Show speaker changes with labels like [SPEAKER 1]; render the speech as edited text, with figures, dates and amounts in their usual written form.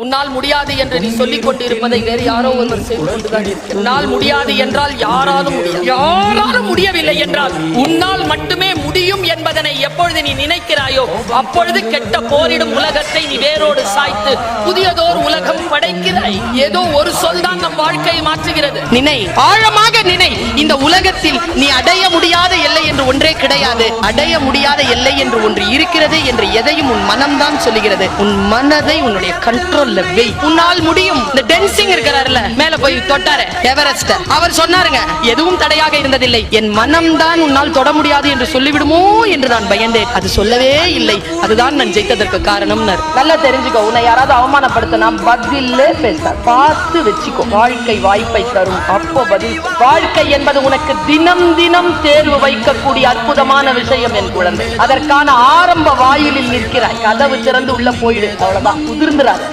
[SPEAKER 1] உன்னால் முடியாது என்று நீ சொல்லிக் கொண்டிருப்பதை வேறு யாரோ ஒருவர் செய்து கொண்டுதான் இருக்கிறார். உன்னால் முடியாது என்றால் யாராலும் முடியவில்லை என்றால் உன்னால் மட்டுமே முடியும் என்பதனை எப்பொழுது நீ நினைக்கிறாயோ அப்பொழுது கெட்ட போரிடும் உலகத்தை நீ வேரோடு சாய்த்து புதியதோர் உலகம் படைக்கிறாய். ஏதோ ஒரு சொல் தான் நம் வாழ்க்கையை மாற்றுகிறது. நினை, ஆழமாக நினை. இந்த உலகத்தில் நீ அடைய முடியாத எல்லை என்று ஒன்றே கிடையாது. அடைய முடியாத எல்லை என்று ஒன்று இருக்கிறது என்று எதையும் உன் மனம்தான் சொல்லுகிறது. உன் மனதை உன்னுடைய கண்ட்ரோல் உன்னால் முடியும். இந்த டென்சிங் இருக்கிறார்ல, மேல போய் தொட்டாரு எவரெஸ்ட், அவர் சொன்னாருங்க, எதுவும் தடையாக இருந்ததில்லை, என் மனம்தான் உன்னால் தொட முடியாது என்று சொல்லிவிடுமோ என்று நான் பயந்தேன். அது சொல்லவே இல்லை. அதுதான் நான் ஜெயித்ததற்கு காரணம். நல்லா தெரிஞ்சுக்கோ, உன்னை யாராவது அவமானப்படுத்தினா பதிலே பேச பார்த்து வச்சுக்கோ. வாழ்க்கை வாய்ப்பை தரும், அப்போ பதில். வாழ்க்கை என்பது உனக்கு தினம் தினம் தேர்வு வைக்கக்கூடிய அற்புதமான விஷயம் என் குழந்தை. அதற்கான ஆரம்ப வாயிலில் நிற்கிறாய். கதவு திறந்து உள்ள போயிடு, அவ்வளவுதான். உதிர்ந்துறாரு.